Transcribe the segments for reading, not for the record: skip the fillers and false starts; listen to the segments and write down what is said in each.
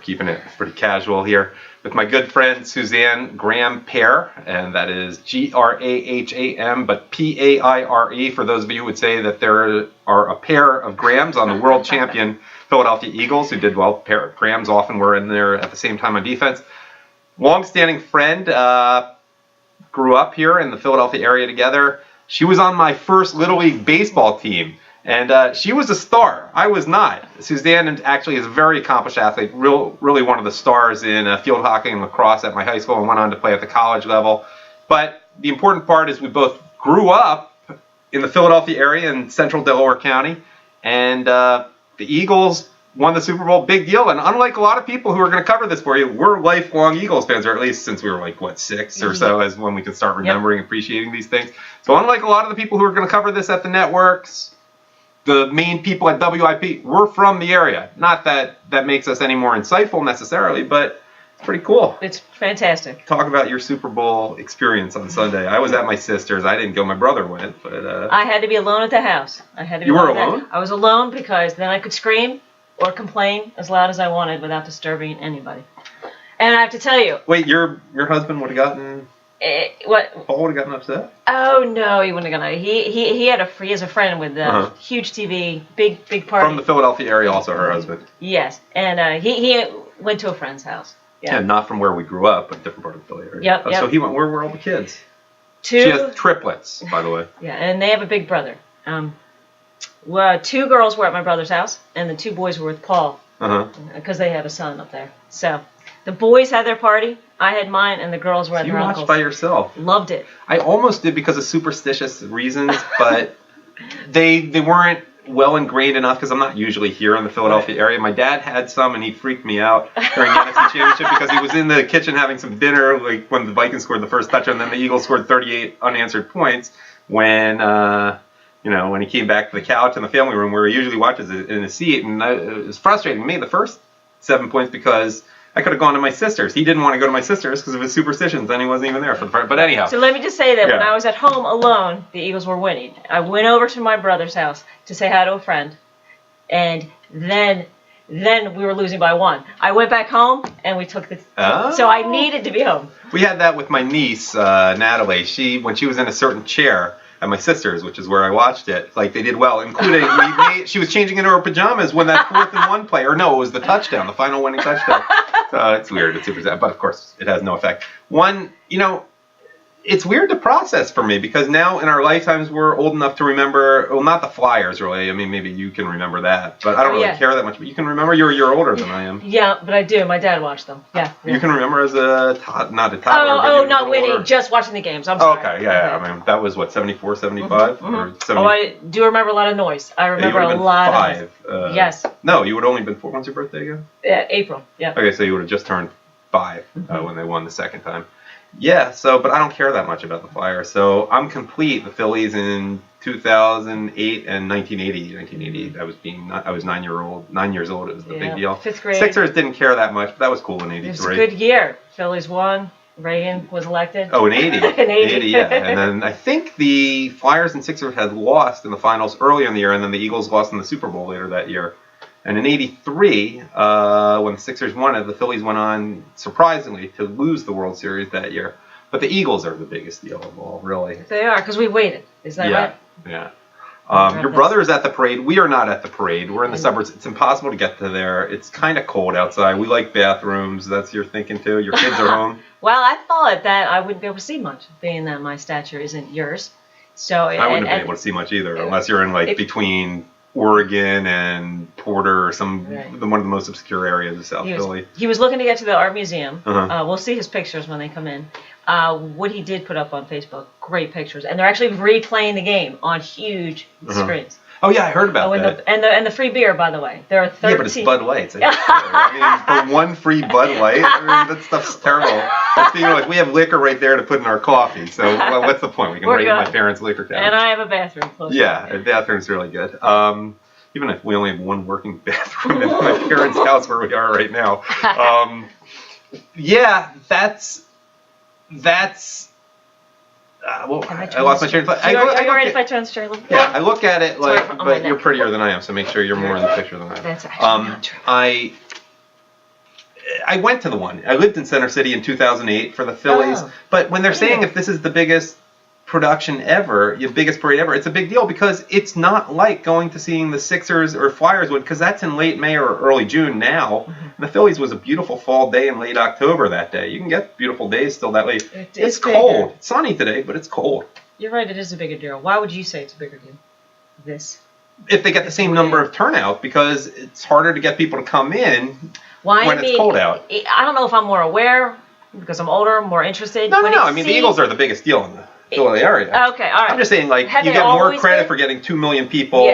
keeping it pretty casual here with my good friend Suzanne Paire, and that is Graham, but Paire for those of you who would say that there are a pair of Grahams on the world champion Philadelphia Eagles who did well. Grahams often were in there at the same time on defense. Long-standing friend, grew up here in the Philadelphia area together. She was on my first Little League baseball team. And she was a star. I was not. Suzanne actually is a very accomplished athlete, really one of the stars in field hockey and lacrosse at my high school, and went on to play at the college level. But the important part is we both grew up in the Philadelphia area in central Delaware County, and the Eagles won the Super Bowl, big deal. And unlike a lot of people who are going to cover this for you, we're lifelong Eagles fans, or at least since we were like, 6 or so, as when we can start remembering, appreciating these things. So unlike a lot of the people who are going to cover this at the networks, the main people at WIP, we're from the area. Not that that makes us any more insightful necessarily, but it's pretty cool. It's fantastic. Talk about your Super Bowl experience on Sunday. I was at my sister's. I didn't go. My brother went, but I had to be alone at the house. You were alone? I was alone because then I could scream or complain as loud as I wanted without disturbing anybody. And I have to tell you. Wait, your husband would have gotten... What? Paul would have gotten upset? Oh no, he wouldn't have gotten. He has a friend with a huge TV, big party. From the Philadelphia area, also her husband. Yes, and he went to a friend's house. Yeah, not from where we grew up, but a different part of the Philly area. Yep. So he went. Where were all the kids? Two. She has triplets, by the way. Yeah, and they have a big brother. Well, 2 girls were at my brother's house, and the 2 boys were with Paul. Because they have a son up there. So the boys had their party. I had mine, and the girls were at their uncle's. You watched by yourself. Loved it. I almost did because of superstitious reasons, but they weren't well ingrained enough because I'm not usually here in the Philadelphia area. My dad had some, and he freaked me out during the NFC Championship because he was in the kitchen having some dinner, like when the Vikings scored the first touchdown, and then the Eagles scored 38 unanswered points when he came back to the couch in the family room where he usually watches it in his seat, and it was frustrating me the first 7 points because I could have gone to my sister's. He didn't want to go to my sister's because of his superstitions, and he wasn't even there for the part. But anyhow. So let me just say that when I was at home alone, the Eagles were winning. I went over to my brother's house to say hi to a friend, and then we were losing by 1. I went back home, and we took the... So I needed to be home. We had that with my niece, Natalie. When she was in a certain chair at my sister's, which is where I watched it, like they did well, including she was changing into her pajamas when that 4th and 1 play, or no, it was the touchdown, the final winning touchdown. It's weird. It's super sad, but of course it has no effect. It's weird to process for me because now in our lifetimes we're old enough to remember, well, not the Flyers really. I mean, maybe you can remember that, but I don't really care that much. But you can remember. You're a year older than I am. Yeah, but I do. My dad watched them. Yeah. You can remember as not a toddler. Oh, not winning, just watching the games. I'm sorry. Okay, yeah. I mean, that was what, 74, 75? Or 70? Oh, I do remember a lot of noise. I remember a lot of noise. Yes. No, you would only been 4. When's your birthday again? Yeah, April. Yeah. Okay, so you would have just turned 5 when they won the second time. Yeah, but I don't care that much about the Flyers. So I'm complete. The Phillies in 2008 and 1980. 1980, I was 9 years old. It was the big deal. 5th grade. Sixers didn't care that much, but that was cool in 83. It was a good year. Phillies won. Reagan was elected. Oh, in 80. In 80. Yeah. And then I think the Flyers and Sixers had lost in the finals earlier in the year, and then the Eagles lost in the Super Bowl later that year. And in 83, when the Sixers won it, the Phillies went on, surprisingly, to lose the World Series that year. But the Eagles are the biggest deal of all, really. They are, because we waited. Is that right? Yeah. Your brother is at the parade. We are not at the parade. We're in the suburbs. It's impossible to get to there. It's kind of cold outside. We like bathrooms. That's your thinking, too? Your kids are home? Well, I thought that I wouldn't be able to see much, being that my stature isn't yours. So I wouldn't have been able to see much either, unless you're in, between Oregon and Porter, or one of the most obscure areas of South Philly. He was looking to get to the art museum. We'll see his pictures when they come in. What he did put up on Facebook, great pictures, and they're actually replaying the game on huge screens. Oh yeah, I heard about that. And the free beer, by the way, there are 13. Yeah, but it's Bud Light. It's for one free Bud Light, that stuff's terrible. That's being like, we have liquor right there to put in our coffee. So what's the point? We can raise my parents' liquor cabinet. And I have a bathroom close. Yeah, a bathroom's really good. Even if we only have one working bathroom in my parents' house where we are right now. That's. I lost my train of thought. Are you ready if I turn the chair a little bit? Yeah, I look at it but you're prettier than I am, so make sure you're more in the picture than I am. That's actually not true. I went to the one. I lived in Center City in 2008 for the Phillies. Oh. But when they're saying if this is the biggest production ever, your biggest parade ever, it's a big deal because it's not like going to seeing the Sixers or Flyers would, because that's in late May or early June now. And the Phillies was a beautiful fall day in late October that day. You can get beautiful days still that late. It's cold. It's sunny today, but it's cold. You're right, it is a bigger deal. Why would you say it's a bigger deal? If they get the same number of turnout, because it's harder to get people to come in when it's cold out. I don't know if I'm more aware because I'm older, more interested. No. I mean, the Eagles are the biggest deal in the Philly area. Okay, all right. I'm just saying, like, you get more credit for getting 2 million people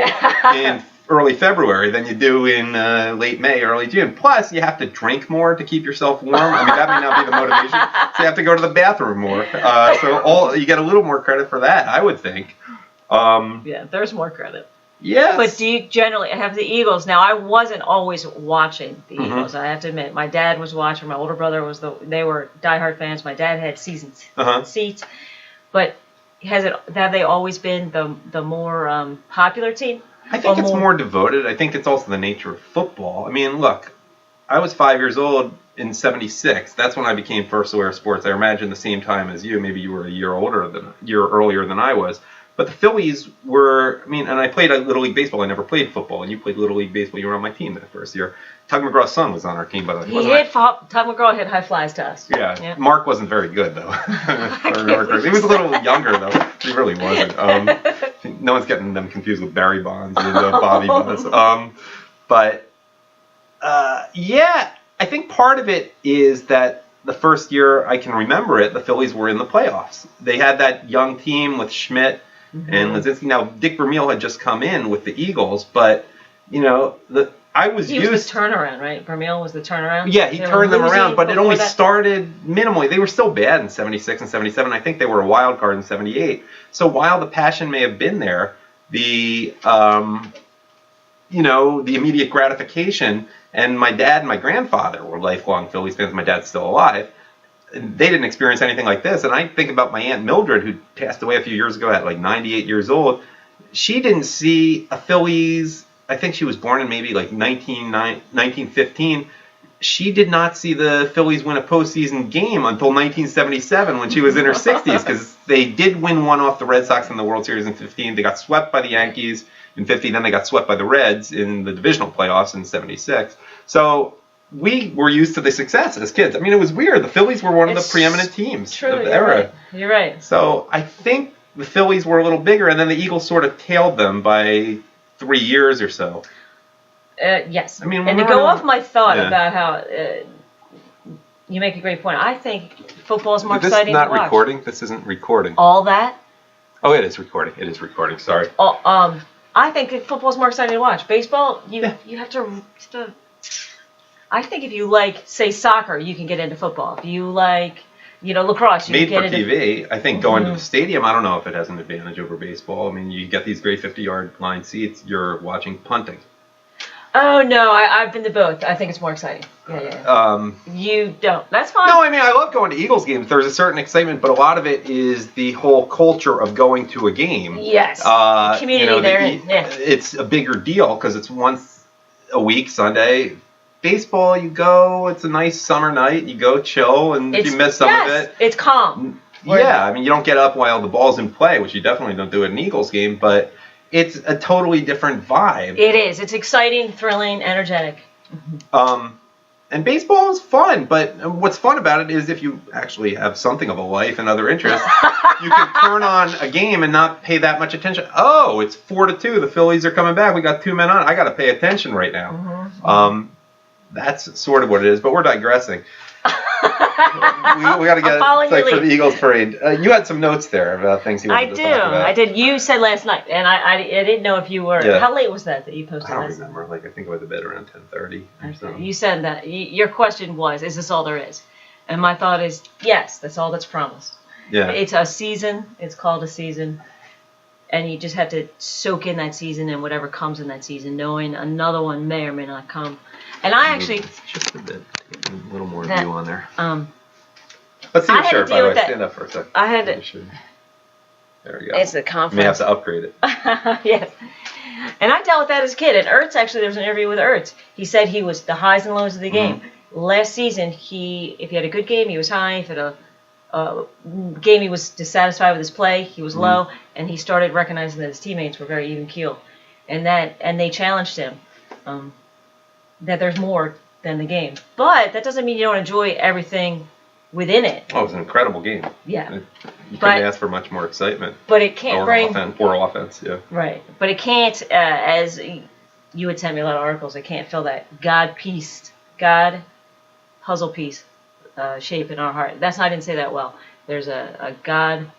in early February than you do in late May, early June. Plus, you have to drink more to keep yourself warm. I mean, that may not be the motivation. So you have to go to the bathroom more. So you get a little more credit for that, I would think. Yeah, there's more credit. Yes. But do you generally have the Eagles? Now, I wasn't always watching the Eagles. I have to admit, my dad was watching. My older brother was they were diehard fans. My dad had seasons seats. But have they always been the more popular team? I think it's more devoted. I think it's also the nature of football. I mean, look, I was 5 years old in '76. That's when I became first aware of sports. I imagine the same time as you. Maybe you were a year earlier than I was. But the Phillies were, I mean, and I played Little League Baseball. I never played football. And you played Little League Baseball. You were on my team that first year. Tug McGraw's son was on our team, by the way. Tug McGraw hit high flies to us. Yeah. Mark wasn't very good, though. He was a little younger, thoh. He really wasn't. No one's getting them confused with Barry Bonds and Bobby Bonds. Yeah, I think part of it is that the first year I can remember it, the Phillies were in the playoffs. They had that young team with Schmidt and Lazinski. Now, Dick Vermeil had just come in with the Eagles, but, you know, he was the turnaround, right? Vermeil was the turnaround? Yeah, he turned them around, but it only started minimally. They were still bad in '76 and '77. I think they were a wild card in '78. So while the passion may have been there, the immediate gratification, and my dad and my grandfather were lifelong Phillies fans. My dad's still alive. They didn't experience anything like this. And I think about my Aunt Mildred, who passed away a few years ago at like 98 years old. She didn't see a Phillies, I think she was born in maybe like 1915. She did not see the Phillies win a postseason game until 1977 when she was in her 60s, because they did win one off the Red Sox in the World Series in 15. They got swept by the Yankees in 50. Then they got swept by the Reds in the divisional playoffs in 76. So we were used to the success as kids. I mean, it was weird. The Phillies were one of the preeminent teams of the era. Right. You're right. So I think the Phillies were a little bigger, and then the Eagles sort of tailed them by 3 years or so. Yes. I mean, and to go off my thought about how you make a great point. I think football is more exciting to watch. This is not recording. This isn't recording. All that? Oh, it is recording. It is recording. Sorry. I think football is more exciting to watch. Baseball, you have to. I think if you like, say, soccer, you can get into football. If you like, lacrosse, you can get into. Made for TV. I think going to the stadium, I don't know if it has an advantage over baseball. I mean, you get these great 50-yard line seats. You're watching punting. Oh, no, I've been to both. I think it's more exciting. Yeah. You don't. That's fine. No, I mean, I love going to Eagles games. There's a certain excitement, but a lot of it is the whole culture of going to a game. Yes. The community there. It's a bigger deal because it's once a week, Sunday. Baseball, you go, it's a nice summer night, you go chill, and if you miss some of it. It's calm. Yeah, I mean, you don't get up while the ball's in play, which you definitely don't do at an Eagles game, but it's a totally different vibe. It is. It's exciting, thrilling, energetic. And baseball is fun, but what's fun about it is if you actually have something of a life and other interests, you can turn on a game and not pay that much attention. Oh, it's 4-2. The Phillies are coming back. We got 2 men on. I got to pay attention right now. That's sort of what it is, but we're digressing. we got to get for the Eagles parade. You had some notes there about things you wanted to talk about. I did. You said last night, and I didn't know if you were. Yeah. How late was that you posted? I don't remember. I think I went to bed around 10:30 or something. You said that. Your question was, "Is this all there is?" And my thought is, yes, that's all that's promised. Yeah. It's a season. It's called a season. And you just have to soak in that season and whatever comes in that season, knowing another one may or may not come. And I actually just a bit, a little more view on there. Let's see your shirt, by the way. Stand up for a second. I had to. There we go. It's a conference. You may have to upgrade it. Yes. And I dealt with that as a kid. And Ertz, actually, there was an interview with Ertz. He said he was the highs and lows of the game. last season, if he had a good game, he was high. If he had a game he was dissatisfied with his play, he was low, and he started recognizing that his teammates were very even keel, and they challenged him that there's more than the game. But that doesn't mean you don't enjoy everything within it. Oh, it was an incredible game. Yeah. You couldn't ask for much more excitement. But it can't or offense, yeah. Right. But it can't, as you would send me a lot of articles, it can't fill that God puzzle piece shape in our heart. I didn't say that well. There's a God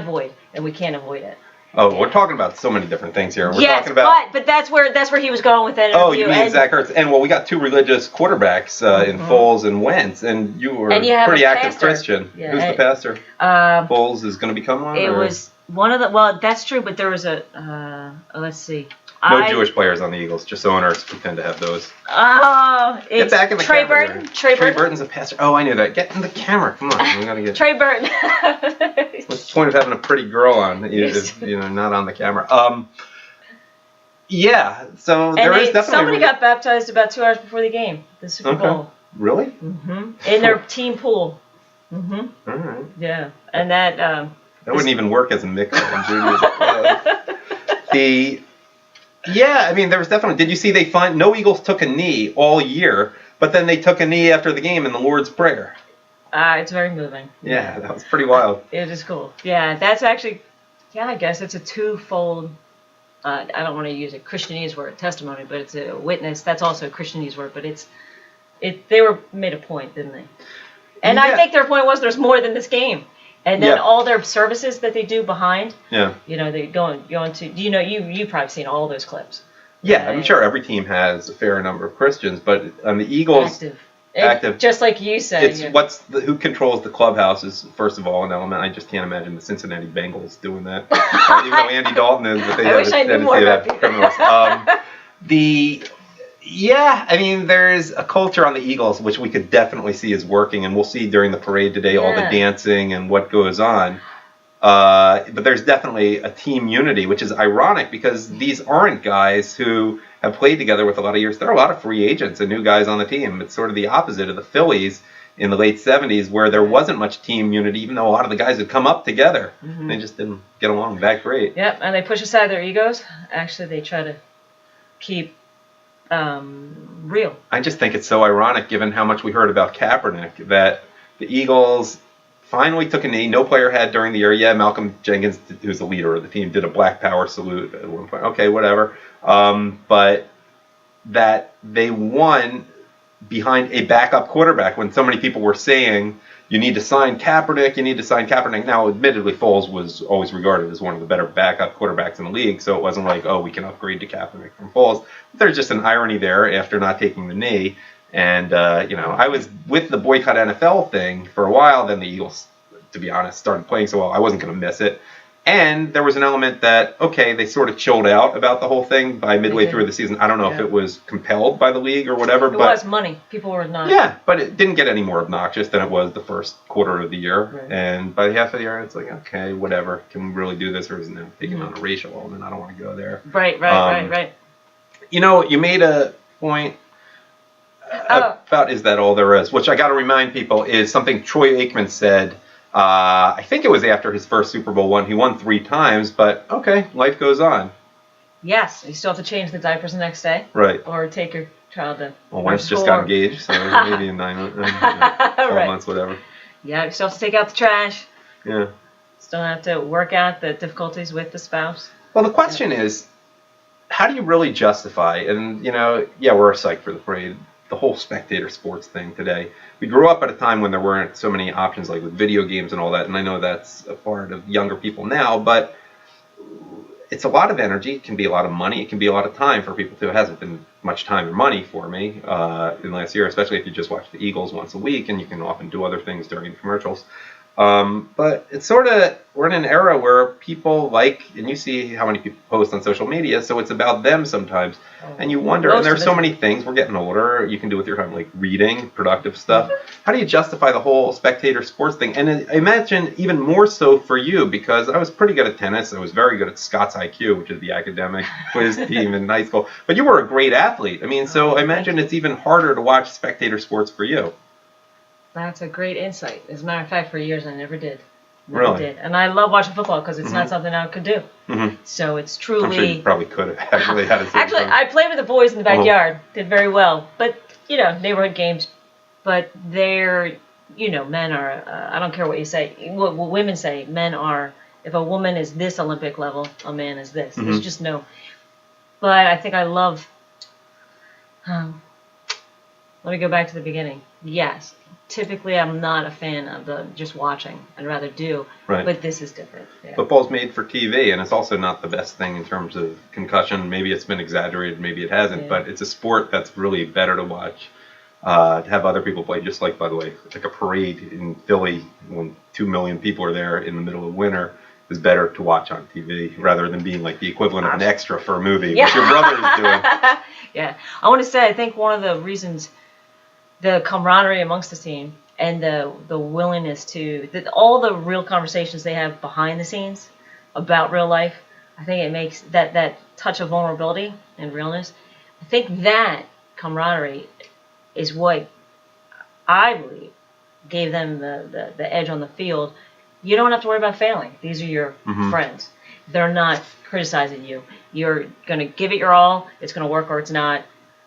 void, and we can't avoid it. Oh, we're talking about so many different things here. We're yes, talking about, but that's where he was going with that Oh, interview. you mean Zach Ertz. And, well, we got two religious quarterbacks in Foles and Wentz, and you were a pretty active Christian. Yeah, Who's the pastor? Foles is going to become one? It was one of the, well, that's true, but there was let's see. No Jewish players on the Eagles, just owners who tend to have those. Oh, it's get back in the Trey camera Burton. here. Trey Burton's a pastor. Oh, I knew that. Get in the camera. Come on. We gotta get. Trey Burton. What's the point of having a pretty girl on if not on the camera? Yeah. So there is definitely somebody got baptized about 2 hours before the game, the Super Bowl. Really? Mm-hmm. In their team pool. Mm-hmm. All right. Yeah, and that wouldn't even work as a mix in Judaism. Yeah, I mean, there was definitely. Did you see no Eagles took a knee all year, but then they took a knee after the game in the Lord's Prayer. It's very moving. Yeah, that was pretty wild. It is cool. Yeah, that's actually, I guess it's a twofold. I don't want to use a Christianese word, testimony, but it's a witness. That's also a Christianese word, but they were made a point, didn't they? And I think their point was there's more than this game. And then all their services that they do behind, they go into, you've probably seen all those clips. Yeah, I'm sure every team has a fair number of Christians, but on the Eagles, active. Just like you said. It's who controls the clubhouse is, first of all, an element. I just can't imagine the Cincinnati Bengals doing that. Even though Andy Dalton is, but they I wish I knew more about criminals. Yeah, I mean, there's a culture on the Eagles which we could definitely see is working, and we'll see during the parade today all the dancing and what goes on. But there's definitely a team unity, which is ironic because these aren't guys who have played together with a lot of years. There are a lot of free agents and new guys on the team. It's sort of the opposite of the Phillies in the late 70s where there wasn't much team unity, even though a lot of the guys had come up together. Mm-hmm. They just didn't get along that great. Yep, and they push aside their egos. Actually, they try to keep real. I just think it's so ironic given how much we heard about Kaepernick that the Eagles finally took a knee. No player had during the year. Yeah, Malcolm Jenkins, who's the leader of the team, did a Black Power salute at one point. Okay, whatever. But that they won behind a backup quarterback when so many people were saying, you need to sign Kaepernick, Now, admittedly, Foles was always regarded as one of the better backup quarterbacks in the league, so it wasn't like, we can upgrade to Kaepernick from Foles. But there's just an irony there after not taking the knee. And, I was with the boycott NFL thing for a while. Then the Eagles, to be honest, started playing so well, I wasn't going to miss it. And there was an element that, they sort of chilled out about the whole thing by midway through the season. I don't know if it was compelled by the league or whatever. It was money. People were not. Yeah, but it didn't get any more obnoxious than it was the first quarter of the year. Right. And by the half of the year, it's like, okay, whatever. Can we really do this? Or is it taking on a racial element? I don't want to go there. Right. You made a point about is that all there is? Which I got to remind people is something Troy Aikman said. I think it was after his first Super Bowl win. He won 3 times, but life goes on. Yes, you still have to change the diapers the next day. Right. Or take your child to. Well, Wentz just got engaged, so maybe in 9 months, 12 months, whatever. Yeah, you still have to take out the trash. Yeah. Still have to work out the difficulties with the spouse. Well, the question is, how do you really justify, and, we're psyched for the parade, the whole spectator sports thing today. We grew up at a time when there weren't so many options like with video games and all that, and I know that's a part of younger people now, but it's a lot of energy, it can be a lot of money, it can be a lot of time for people too. It hasn't been much time or money for me in the last year, especially if you just watch the Eagles once a week, and you can often do other things during the commercials. But it's sort of, we're in an era where people like, and you see how many people post on social media, so it's about them sometimes. And you wonder, and there's so many things, we're getting older, you can do with your time, like reading, productive stuff. How do you justify the whole spectator sports thing? And I imagine even more so for you, because I was pretty good at tennis. I was very good at Scott's IQ, which is the academic quiz team in high school. But you were a great athlete. I mean, so I imagine it's even harder to watch spectator sports for you. That's a great insight. As a matter of fact, for years I never did. Really? Did. And I love watching football because it's not something I could do. So it's truly... I'm sure you probably could have actually had it. Actually, I played with the boys in the backyard. Did very well. But, neighborhood games. But they're, men are... I don't care what you say. What women say. Men are... If a woman is this Olympic level, a man is this. There's just no... But I think I love... let me go back to the beginning. Yes. Typically, I'm not a fan of the just watching. I'd rather do. Right. But this is different. Yeah. Football's made for TV, and it's also not the best thing in terms of concussion. Maybe it's been exaggerated, maybe it hasn't, but it's a sport that's really better to watch. To have other people play, just like, by the way, like a parade in Philly when 2 million people are there in the middle of winter is better to watch on TV rather than being like the equivalent of an extra for a movie, which your brother is doing. Yeah. I want to say, I think one of the reasons... the camaraderie amongst the team and the willingness to all the real conversations they have behind the scenes about real life, I think it makes that touch of vulnerability and realness. I think that camaraderie is what I believe gave them the edge on the field. You don't have to worry about failing. These are your friends. They're not criticizing you. You're going to give it your all. It's going to work or it's not.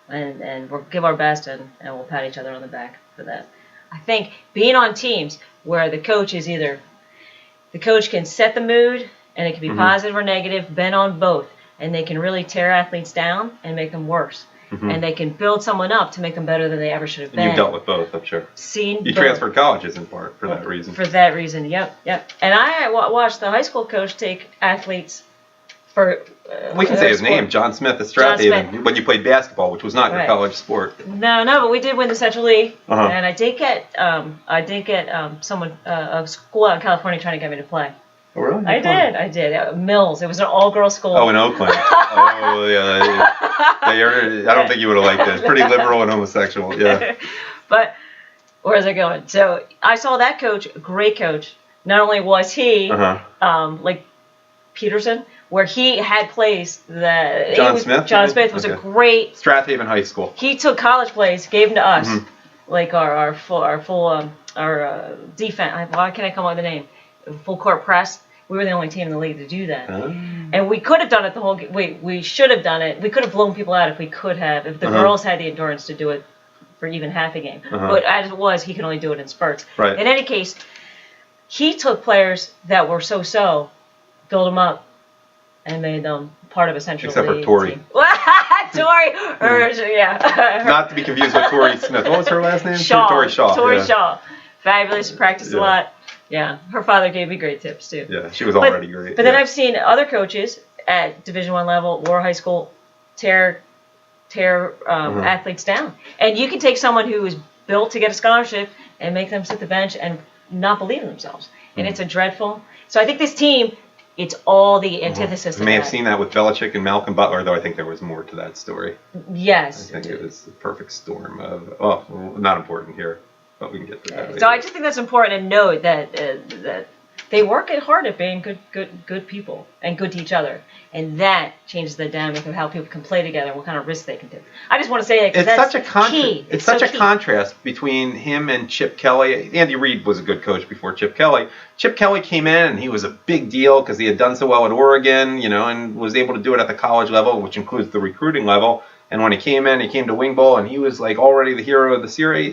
And we'll give our best and we'll pat each other on the back for that. I think being on teams where the coach can set the mood and it can be positive or negative, been on both, and they can really tear athletes down and make them worse. And they can build someone up to make them better than they ever should have been. And you've dealt with both, I'm sure. You transferred colleges in part for that reason. For that reason, yep. And I watched the high school coach take athletes for... we can say his name, John Smith at Strathaven, when you played basketball, which was not your college sport. No, but we did win the Central League, and I did get someone, a school out in California trying to get me to play. Oh, really? I did. Mills. It was an all-girl school. Oh, in Oakland. Oh, yeah. I don't think you would have liked it. It's pretty liberal and homosexual, yeah. But where's it going? So I saw that coach, a great coach. Not only was he like Peterson, where he had plays that John Smith was a great Strathaven High School. He took college plays, gave them to us, like our full defense. Why can't I come up with the name? Full court press. We were the only team in the league to do that, and we could have done it the whole. We should have done it. We could have blown people out if we could have. If the girls had the endurance to do it for even half a game, but as it was, he could only do it in spurts. Right. In any case, he took players that were so-so, built them up, and made them part of a Central Except League for Tori. team. Tori, yeah. Not to be confused with Tori Smith. What was her last name? Shaw. Tori Shaw. Tori Shaw. Fabulous. Practiced a lot. Yeah. Her father gave me great tips, too. Yeah, she was already great. But then I've seen other coaches at Division I level or high school tear athletes down. And you can take someone who is built to get a scholarship and make them sit the bench and not believe in themselves. And it's a dreadful... So I think this team... It's all the antithesis of that. You may have seen that with Belichick and Malcolm Butler, though I think there was more to that story. Yes. I think it was the perfect storm of, not important here, but we can get to that later. So I just think that's important to note that they work hard at being good people and good to each other. And that changes the dynamic of how people can play together and what kind of risks they can take. I just want to say that because that's key. It's such a contrast between him and Chip Kelly. Andy Reid was a good coach before Chip Kelly. Chip Kelly came in and he was a big deal because he had done so well at Oregon, and was able to do it at the college level, which includes the recruiting level. And when he came in, he came to Wing Bowl and he was like already the hero of the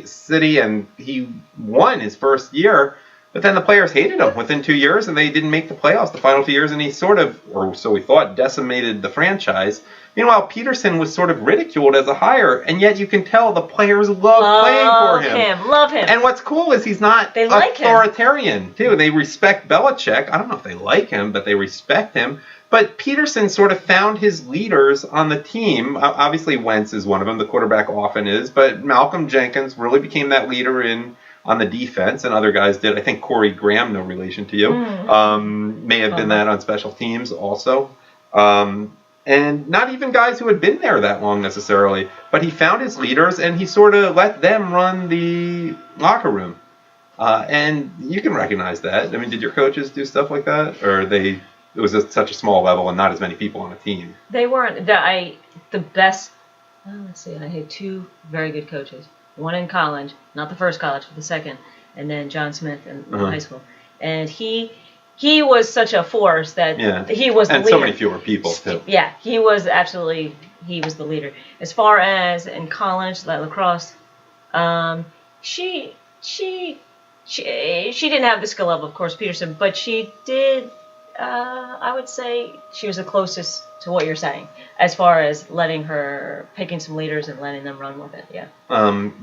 city, and he won his first year. But then the players hated him within 2 years, and they didn't make the playoffs the final 2 years, and he sort of, or so we thought, decimated the franchise. Meanwhile, Peterson was sort of ridiculed as a hire, and yet you can tell the players love playing for him. Love him. And what's cool is he's not authoritarian, too. They respect Belichick. I don't know if they like him, but they respect him. But Peterson sort of found his leaders on the team. Obviously, Wentz is one of them. The quarterback often is. But Malcolm Jenkins really became that leader in on the defense, and other guys did. I think Corey Graham, no relation to you, may have been that on special teams also. And not even guys who had been there that long necessarily, but he found his leaders and he sort of let them run the locker room. And you can recognize that. I mean, did your coaches do stuff like that, or it was at such a small level and not as many people on a team? They weren't. The best. Well, let's see. I had 2 very good coaches. One in college, not the first college, but the second, and then John Smith in high school. And he was such a force that he was the leader. And so many fewer people too. Yeah, he was the leader. As far as in college, like lacrosse, she didn't have the skill level of course Peterson, but she did. I would say she was the closest to what you're saying, as far as picking some leaders and letting them run with it. Yeah.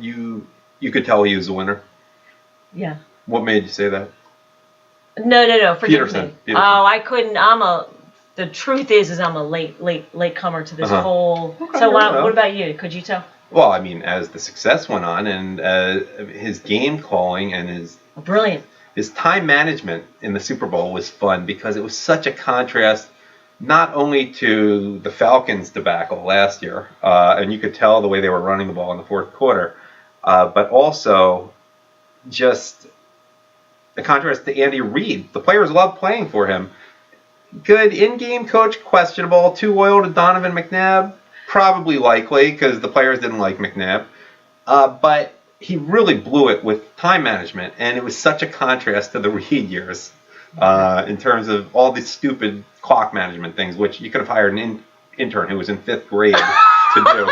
You could tell he was a winner. Yeah. What made you say that? No. Forgive me. Peterson. Oh, I couldn't. The truth is I'm a late comer to this whole. Okay, so what about you? Could you tell? Well, I mean, as the success went on, and his game calling and brilliant. His time management in the Super Bowl was fun because it was such a contrast, not only to the Falcons' debacle last year, and you could tell the way they were running the ball in the fourth quarter, but also just the contrast to Andy Reid. The players loved playing for him. Good in-game coach, questionable. Too loyal to Donovan McNabb, probably likely because the players didn't like McNabb. But he really blew it with time management, and it was such a contrast to the Reid years in terms of all these stupid clock management things, which you could have hired an intern who was in 5th grade to do.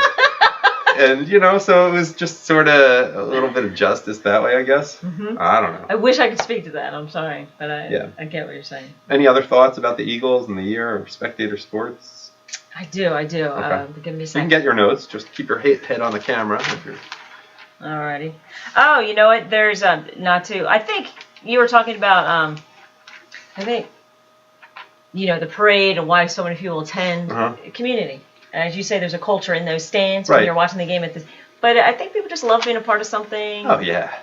And, so it was just sort of a little bit of justice that way, I guess. Mm-hmm. I don't know. I wish I could speak to that. I'm sorry, but I get what you're saying. Any other thoughts about the Eagles and the year or Spectator Sports? I do. Okay. Give me a second. You can get your notes. Just keep your head on the camera. Alrighty. Oh, you know what? There's I think you were talking about the parade and why so many people attend. Community. As you say, there's a culture in those stands when you're watching the game but I think people just love being a part of something. Oh yeah.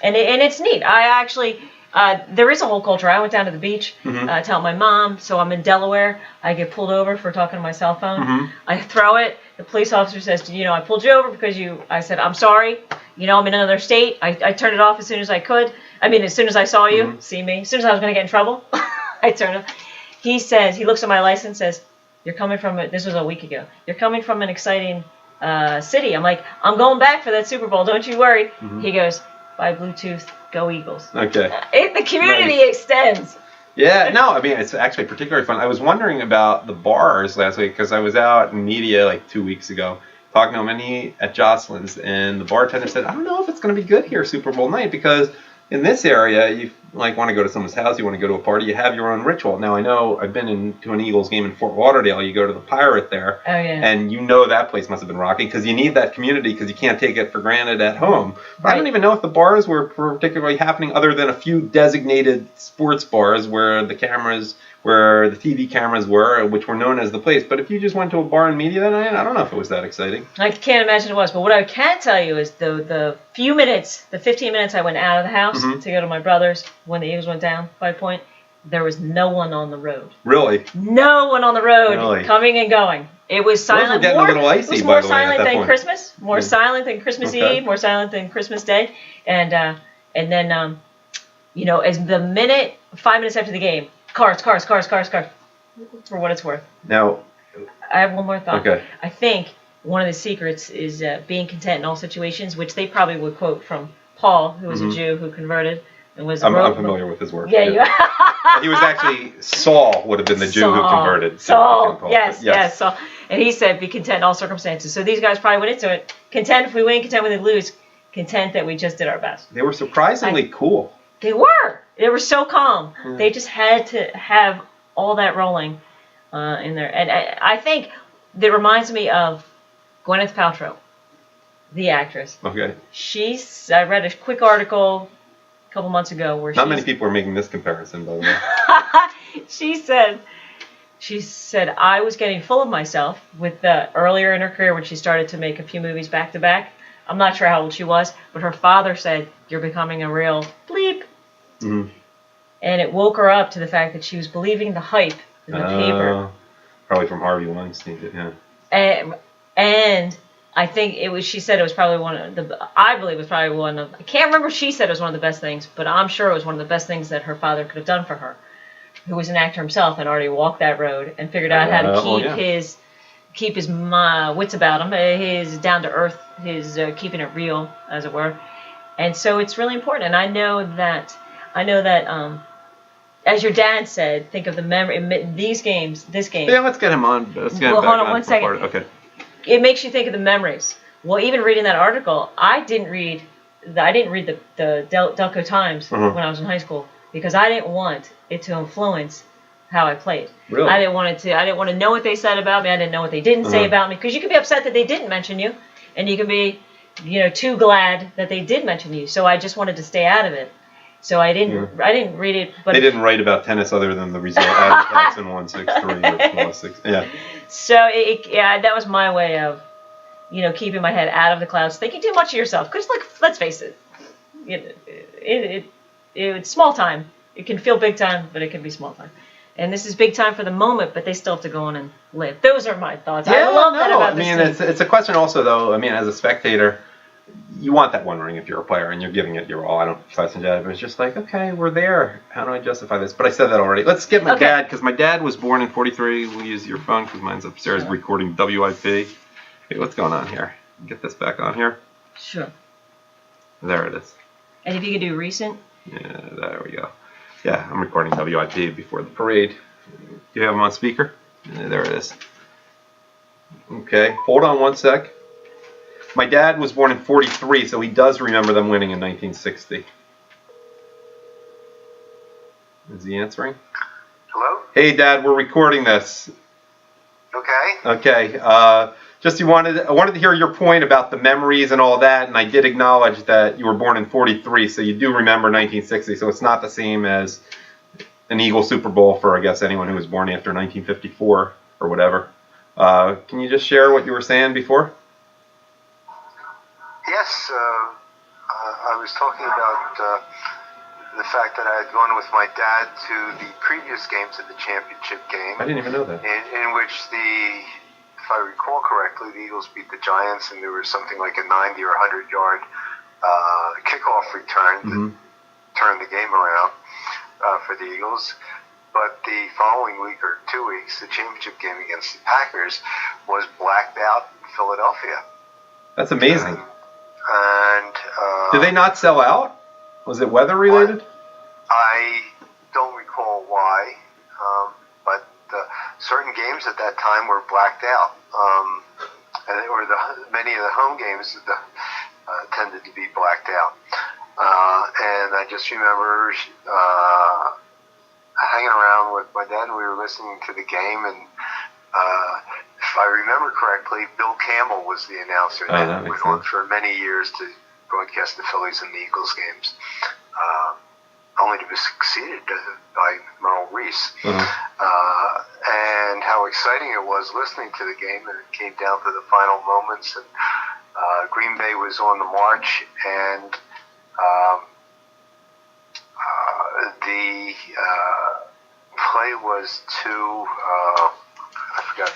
And it's neat. I actually there is a whole culture. I went down to the beach to help my mom. So I'm in Delaware. I get pulled over for talking on my cell phone. I throw it. The police officer says, I pulled you over because I said, I'm sorry. I'm in another state. I turned it off as soon as I could. I mean, as soon as I saw you, see me. As soon as I was going to get in trouble, I turned it off. He looks at my license, says, you're coming from, this was a week ago, you're coming from an exciting city. I'm like, I'm going back for that Super Bowl. Don't you worry. He goes, by Bluetooth, go Eagles. Okay. The community extends. Yeah, no, I mean, it's actually particularly fun. I was wondering about the bars last week because I was out in media like 2 weeks ago talking to many at Jocelyn's, and the bartender said, I don't know if it's going to be good here Super Bowl night because in this area, you want to go to someone's house, you want to go to a party, you have your own ritual. Now, I know I've been to an Eagles game in Fort Lauderdale. You go to the Paire there, and that place must have been rocking because you need that community because you can't take it for granted at home. But I don't even know if the bars were particularly happening other than a few designated sports bars where the TV cameras were, which were known as the place. But if you just went to a bar in media that night, I don't know if it was that exciting. I can't imagine it was. But what I can tell you is the 15 minutes I went out of the house to go to my brother's when the Eagles went down by a point, there was no one on the road. Really? No one on the road coming and going. It was silent. Those were getting a little icy, it was by more the way, silent at that than point. Christmas. More silent than Christmas Eve. More silent than Christmas Day. And then as the 5 minutes after the game, cars. For what it's worth. Now, I have one more thought. Okay. I think one of the secrets is being content in all situations, which they probably would quote from Paul, who was a Jew who converted and was. I'm familiar with his work. Yeah. He was actually Saul. Would have been the Jew who converted. Saul. Yes. Saul. And he said, "Be content in all circumstances." So these guys probably went into it content if we win, content when we lose, content that we just did our best. They were surprisingly cool. They were. They were so calm. They just had to have all that rolling in there. And I think that reminds me of Gwyneth Paltrow, the actress. Okay. I read a quick article a couple months ago where not many people are making this comparison, by the way. She said I was getting full of myself with earlier in her career when she started to make a few movies back to back. I'm not sure how old she was, but her father said, "You're becoming a real bleep." Mm-hmm. And it woke her up to the fact that she was believing the hype in the paper. Probably from Harvey Weinstein, yeah. And I think it was. She said it was probably one of the. I believe it was probably one of. I can't remember. If she said it was one of the best things, but I'm sure it was one of the best things that her father could have done for her, who was an actor himself and already walked that road and figured out how to keep his wits about him, his down to earth, his keeping it real, as it were. And so it's really important. And I know that. As your dad said, think of the memory. This game. Yeah, let's get him on. Let's get him back hold on on 1 second. Okay. It makes you think of the memories. Well, even reading that article, I didn't read the Delco Times when I was in high school because I didn't want it to influence how I played. Really? I didn't want to know what they said about me. I didn't know what they didn't say about me because you could be upset that they didn't mention you, and you can be, too glad that they did mention you. So I just wanted to stay out of it. So I didn't read it. But they didn't write about tennis other than the result at Taxin 163 or 6. Yeah. So that was my way of, keeping my head out of the clouds, thinking too much of yourself. Because let's face it, it's small time. It can feel big time, but it can be small time. And this is big time for the moment, but they still have to go on and live. Those are my thoughts. Yeah, I love that about this team. It's a question also, though. I mean, as a spectator, you want that one ring if you're a player and you're giving it your all. I don't question that, but it's just like, okay, we're there. How do I justify this? But I said that already. Let's get my dad, because my dad was born in 43. We'll use your phone because mine's upstairs recording WIP. Hey, what's going on here? Get this back on here. Sure. There it is. And if you could do recent. Yeah, there we go. Yeah, I'm recording WIP before the parade. Do you have them on speaker? Yeah, there it is. Okay, hold on 1 sec. My dad was born in 43, so he does remember them winning in 1960. Is he answering? Hello? Hey, Dad, we're recording this. Okay. Okay. I wanted to hear your point about the memories and all that, and I did acknowledge that you were born in 43, so you do remember 1960, so it's not the same as an Eagle Super Bowl for, I guess, anyone who was born after 1954 or whatever. Can you just share what you were saying before? Yes, I was talking about the fact that I had gone with my dad to the previous games of the championship game. I didn't even know that. In which if I recall correctly, the Eagles beat the Giants, and there was something like a 90 or 100-yard kickoff return that turned the game around for the Eagles. But the following week or 2 weeks, the championship game against the Packers was blacked out in Philadelphia. That's amazing. And did they not sell out? Was it weather related? I don't recall why, but certain games at that time were blacked out, or many of the home games tended to be blacked out. And I just remember hanging around with my dad, and we were listening to the game, and if I remember correctly, Bill Campbell was the announcer that went on for many years to broadcast the Phillies and the Eagles games, only to be succeeded by Merle Reese. And how exciting it was listening to the game, and it came down to the final moments, and Green Bay was on the march, and the play was to I forgot,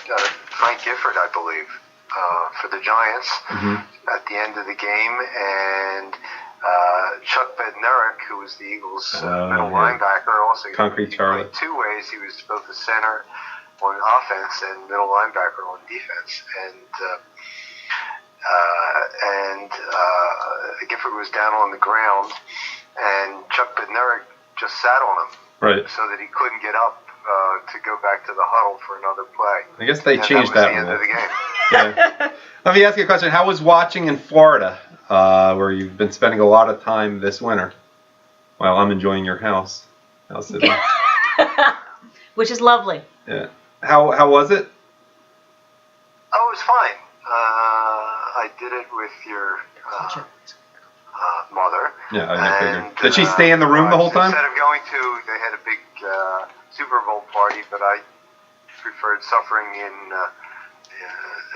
Frank Gifford, I believe, for the Giants at the end of the game, and Chuck Bednarik, who was the Eagles' middle linebacker, also Concrete Charlie. played two ways. He was both a center on offense and middle linebacker on defense, and Gifford was down on the ground, and Chuck Bednarik just sat on him, so that he couldn't get up to go back to the huddle for another play. I guess they changed that. That was the end of the game. Yeah. Let me ask you a question. How was watching in Florida, where you've been spending a lot of time this winter, while I'm enjoying your house? How's it? Which is lovely. Yeah. How was it? Oh, it was fine. I did it with your mother. Yeah, I figured. Did she stay in the room the whole time? Instead of going to, they had a big Super Bowl party, but I preferred suffering in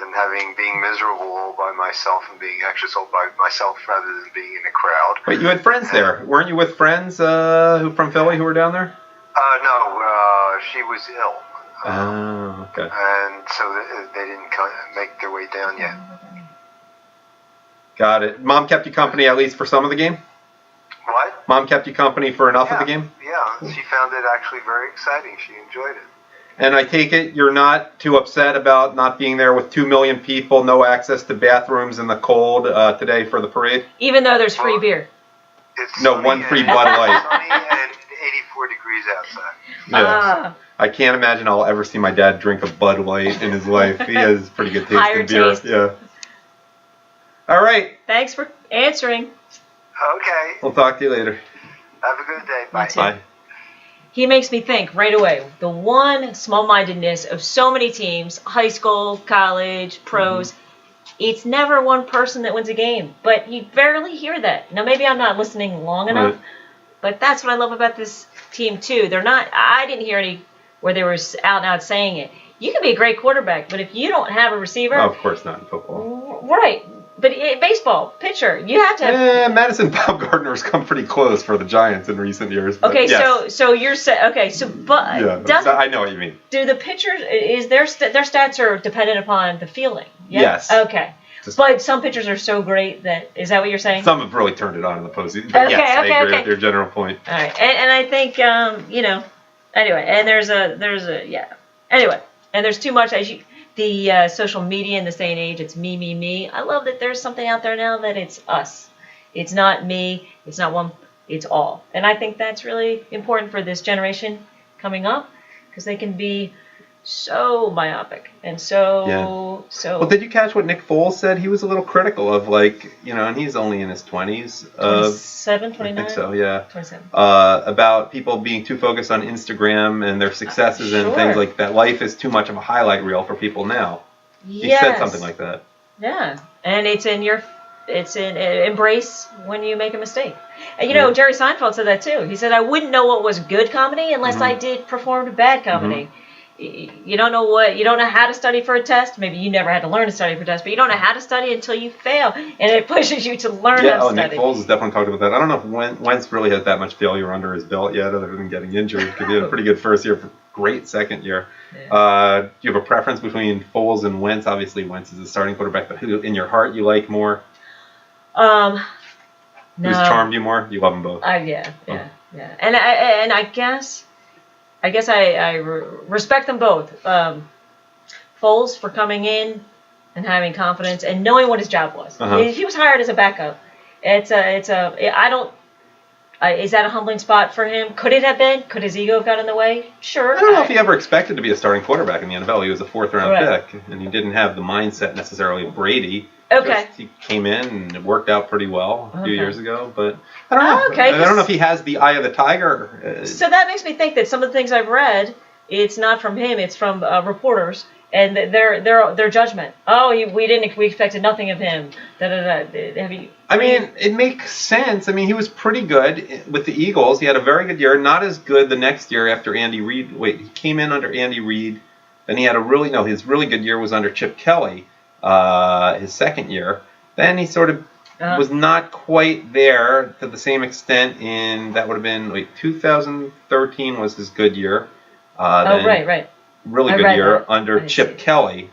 and being miserable all by myself and being anxious all by myself rather than being in a crowd. Wait, you had friends there, weren't you? With friends who from Philly who were down there? No, she was ill. Oh, okay. And so they didn't make their way down yet. Got it. Mom kept you company at least for some of the game? What? Mom kept you company for enough of the game? Yeah, she found it actually very exciting. She enjoyed it. And I take it you're not too upset about not being there with 2 million people, no access to bathrooms in the cold today for the parade? Even though there's free beer. It's No, one free Bud Light. Sunny and 84 degrees outside. Yes. I can't imagine I'll ever see my dad drink a Bud Light in his life. He has pretty good taste Higher in beer. taste. Yeah. All right. Thanks for answering. Okay. We'll talk to you later. Have a good day. Bye. You too. Bye. He makes me think right away. The one small-mindedness of so many teams, high school, college, pros, it's never one person that wins a game. But you barely hear that. Now, maybe I'm not listening long enough, but that's what I love about this team, too. I didn't hear any where they were out and out saying it. You can be a great quarterback, but if you don't have a receiver... Oh, of course not in football. Right. But baseball, pitcher, you have to have... Madison Baumgartner's come pretty close for the Giants in recent years. But Okay, yes. so you're saying... Okay, so... But Yeah, I know what you mean. do the pitchers... Is their stats are dependent upon the feeling? Yeah? Yes. Okay. But some pitchers are so great that... Is that what you're saying? Some have really turned it on in the postseason. But yes, I agree with your general point. All right. And I think, Anyway, and there's a... Yeah. Anyway, and there's too much... The social media in this day and age, it's me, me, me. I love that there's something out there now that it's us. It's not me. It's not one. It's all. And I think that's really important for this generation coming up because they can be so myopic and so. Well, did you catch what Nick Foles said? He was a little critical of and he's only in his 20s. 27, 29? I think so, yeah. 27. About people being too focused on Instagram and their successes and things like that. Life is too much of a highlight reel for people now. He said something like that. Yeah, and it's in embrace when you make a mistake. And Jerry Seinfeld said that too. He said, I wouldn't know what was good comedy unless I performed bad comedy. You don't know how to study for a test. Maybe you never had to learn to study for a test, but you don't know how to study until you fail, and it pushes you to learn how to study. Nick Foles has definitely talked about that. I don't know if Wentz really has that much failure under his belt yet, other than getting injured, because he had a pretty good first year, great second year. Yeah. Do you have a preference between Foles and Wentz? Obviously, Wentz is the starting quarterback, but who in your heart you like more? No. Who's charmed you more? You love them both. Yeah. And I guess I respect them both. Foles for coming in and having confidence and knowing what his job was. He was hired as a backup. Is that a humbling spot for him? Could it have been? Could his ego have got in the way? Sure. I don't know if he ever expected to be a starting quarterback in the NFL. He was a fourth-round pick, and he didn't have the mindset necessarily of Brady. Okay. He came in and it worked out pretty well a few years ago, but I don't know. Okay, I don't know if he has the eye of the tiger. So that makes me think that some of the things I've read, it's not from him, it's from reporters and their judgment. We expected nothing of him. It makes sense. I mean, he was pretty good with the Eagles. He had a very good year. Not as good the next year after Andy Reid. He came in under Andy Reid. Then he had his really good year was under Chip Kelly. His second year. Then he sort of was not quite there to the same extent that would have been 2013 was his good year. Right. Really good year under Chip Kelly.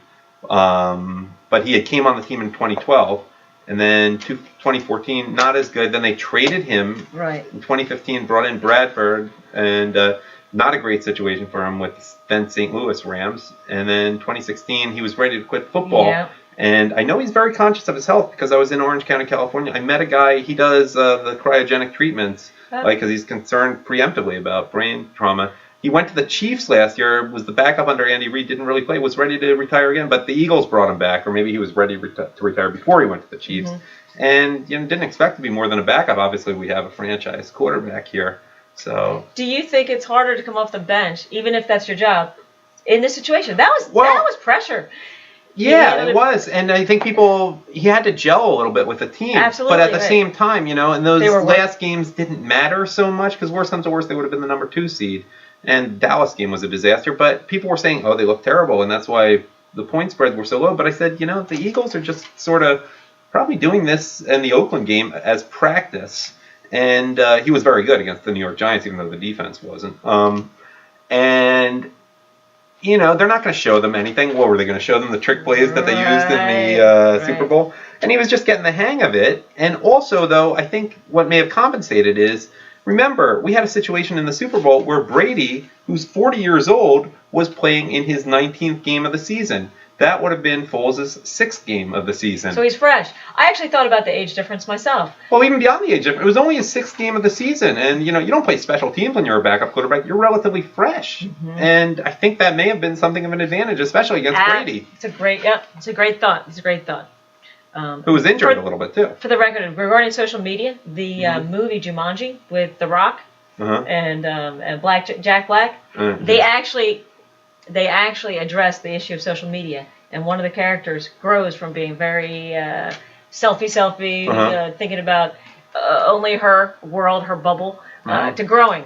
But he came on the team in 2012. And then 2014, not as good. Then they traded him. Right. In 2015, brought in Bradford, and not a great situation for him with then St. Louis Rams. And then 2016, he was ready to quit football. Yeah. And I know he's very conscious of his health because I was in Orange County, California. I met a guy, he does the cryogenic treatments, because he's concerned preemptively about brain trauma. He went to the Chiefs last year, was the backup under Andy Reid, didn't really play, was ready to retire again, but the Eagles brought him back, or maybe he was ready to retire before he went to the Chiefs. And didn't expect to be more than a backup. Obviously, we have a franchise quarterback here. So, do you think it's harder to come off the bench, even if that's your job, in this situation? That was pressure. Yeah, it was. And I think he had to gel a little bit with the team. Absolutely. But at the same time, and those last games didn't matter so much because worse comes to worse, they would have been the number 2 seed. And Dallas game was a disaster. But people were saying, they look terrible. And that's why the point spreads were so low. But I said, you know, the Eagles are just sort of probably doing this in the Oakland game as practice. And he was very good against the New York Giants, even though the defense wasn't. And, you know, they're not going to show them anything. What were they going to show them? The trick plays that they used in the Super Bowl? And he was just getting the hang of it. And also, though, I think what may have compensated is, remember, we had a situation in the Super Bowl where Brady, who's 40 years old, was playing in his 19th game of the season. That would have been Foles' 6th game of the season. So he's fresh. I actually thought about the age difference myself. Well, even beyond the age difference, it was only his 6th game of the season. And, you know, you don't play special teams when you're a backup quarterback. You're relatively fresh. Mm-hmm. And I think that may have been something of an advantage, especially against Brady. It's a great thought. It's a great thought. Who was injured a little bit, too. For the record, regarding social media, the movie Jumanji with The Rock and Jack Black, they actually address the issue of social media, and one of the characters grows from being very selfie, thinking about only her world, her bubble, to growing.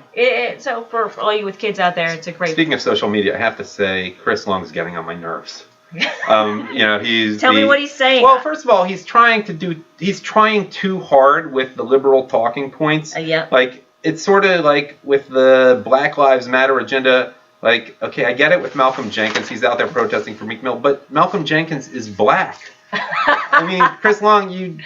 So for all you with kids out there, it's a great. Speaking of social media, I have to say Chris Long's getting on my nerves. You know, Tell me what he's saying. Well, first of all, he's trying too hard with the liberal talking points. Like, it's sort of like with the Black Lives Matter agenda. Like, okay, I get it with Malcolm Jenkins. He's out there protesting for Meek Mill, but Malcolm Jenkins is black. I mean, Chris Long, you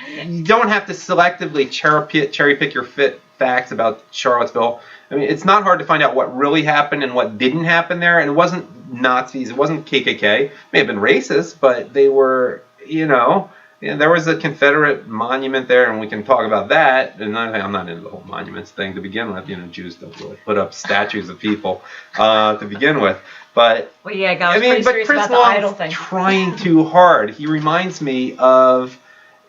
don't have to selectively cherry pick your facts about Charlottesville. I mean, it's not hard to find out what really happened and what didn't happen there. And it wasn't Nazis. It wasn't KKK. It may have been racist, but they were, you know, there was a Confederate monument there, and we can talk about that. And I'm not into the whole monuments thing to begin with. You know, Jews don't really put up statues of people to begin with. But well, yeah, God, I mean, but Chris Long's trying too hard. He reminds me of.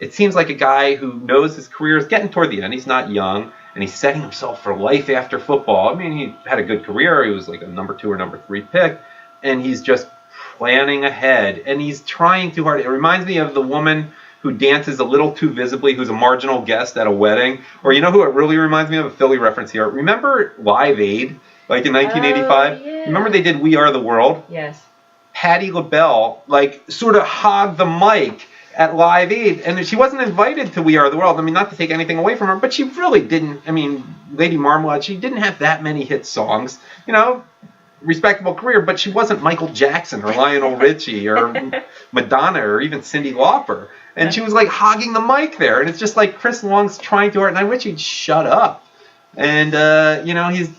It seems like a guy who knows his career is getting toward the end. He's not young, and he's setting himself for life after football. I mean, he had a good career. He was like a number 2 or number 3 pick, and he's just planning ahead, and he's trying too hard. It reminds me of the woman who dances a little too visibly, who's a marginal guest at a wedding. Or you know who it really reminds me of? A Philly reference here. Remember Live Aid, like in 1985? Oh, yeah. Remember they did We Are the World? Yes. Patti LaBelle, like, sort of hogged the mic at Live Aid, and she wasn't invited to We Are the World. I mean, not to take anything away from her, but she really didn't. I mean, Lady Marmalade, she didn't have that many hit songs. You know, respectable career, but she wasn't Michael Jackson or Lionel Richie or Madonna or even Cyndi Lauper. And she was like hogging the mic there. And it's just like Chris Long's trying to, and I wish he'd shut up. And, you know, he's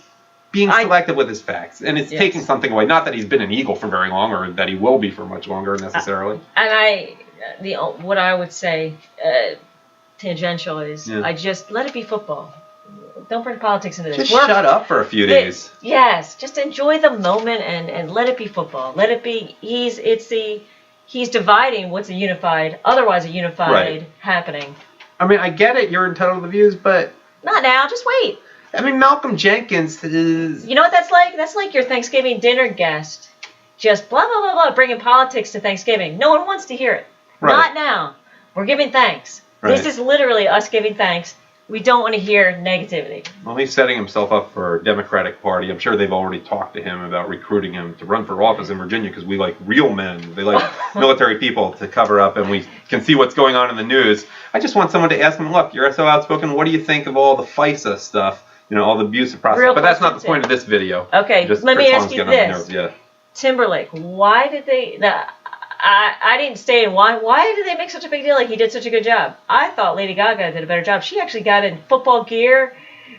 being selective with his facts. And it's taking something away. Not that he's been an Eagle for very long or that he will be for much longer necessarily. What I would say, tangential, is I just let it be football. Don't bring politics into this. Just shut up for a few days. Yes, just enjoy the moment and let it be football. Let it be. He's dividing what's otherwise a unified happening. I mean, I get it. You're entitled to the views, but not now. Just wait. I mean, Malcolm Jenkins is. You know what that's like? That's like your Thanksgiving dinner guest, just blah blah blah blah, bringing politics to Thanksgiving. No one wants to hear it. Right. Not now. We're giving thanks. Right. This is literally us giving thanks. We don't want to hear negativity. Well, he's setting himself up for a Democratic Party. I'm sure they've already talked to him about recruiting him to run for office in Virginia because we like real men. They like military people to cover up, and we can see what's going on in the news. I just want someone to ask him, look, you're so outspoken. What do you think of all the FISA stuff? You know, all the abusive process. But that's not the point of this video. Okay, let me ask you this. Timberlake, why did they... I didn't stay in why did they make such a big deal like he did such a good job? I thought Lady Gaga did a better job. She actually got in football gear.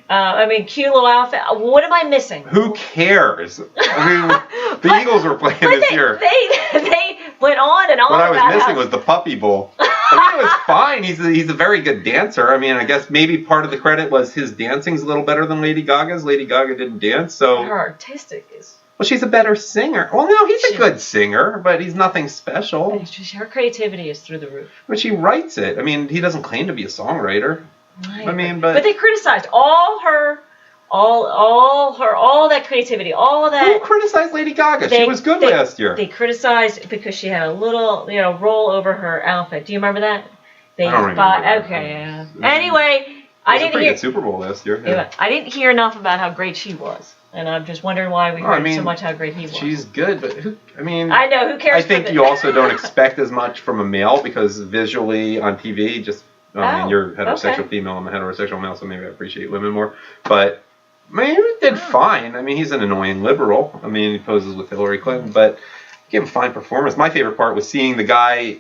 Cute little outfit. What am I missing? Who cares? I mean, the Eagles were playing this year. They went on and on. What I was missing was the Puppy Bowl. I mean, it was fine. He's a very good dancer. I mean, I guess maybe part of the credit was his dancing's a little better than Lady Gaga's. Lady Gaga didn't dance, so her artistic is. Well, she's a better singer. Well, no, he's a good singer, but he's nothing special. Her creativity is through the roof. But she writes it. I mean, he doesn't claim to be a songwriter. Right. I mean, but they criticized all that creativity, all that. Who criticized Lady Gaga? She was good last year. They criticized because she had a little, roll over her outfit. Do you remember that? I don't remember. Okay, yeah. Anyway, I didn't hear. Good Super Bowl last year. Yeah. I didn't hear enough about how great she was. And I'm just wondering why we heard so much how great he was. She's good, but I know, who cares? I think you also don't expect as much from a male because visually on TV, you're heterosexual female, I'm a heterosexual male, so maybe I appreciate women more. But he did fine. He's an annoying liberal. He poses with Hillary Clinton, but he gave a fine performance. My favorite part was seeing the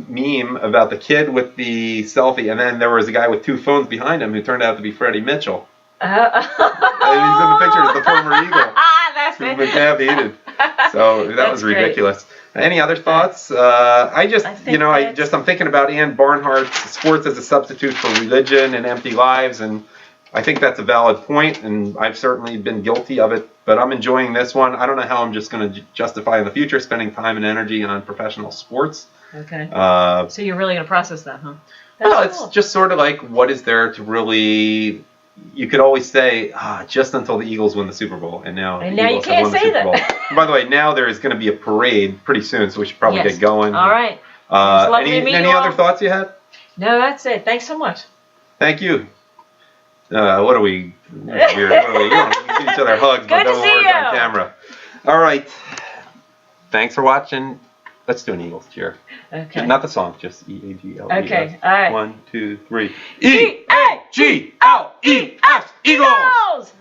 meme about the kid with the selfie, and then there was a guy with 2 phones behind him who turned out to be Freddie Mitchell. And he's in the picture as the former Eagle. That's who McNabb hated. So that was ridiculous. Great. Any other thoughts? I'm thinking about Ann Barnhart's sports as a substitute for religion and empty lives, and I think that's a valid point, and I've certainly been guilty of it, but I'm enjoying this one. I don't know how I'm just going to justify in the future spending time and energy on professional sports. Okay. So you're really going to process that, huh? It's just sort of like, what is there to really... You could always say, just until the Eagles win the Super Bowl, and now the Eagles have won the Super Bowl. By the way, now there is going to be a parade pretty soon, so we should probably get going. All right. Any other thoughts you had? No, that's it. Thanks so much. Thank you. What are we? Weird. What are we? We give each other hugs, but don't work on camera. All right. Thanks for watching. Let's do an Eagles cheer. Okay. Not the song, just E-A-G-L-E-S. Okay, all right. 1, 2, 3. E-A-G-L-E-S, Eagles!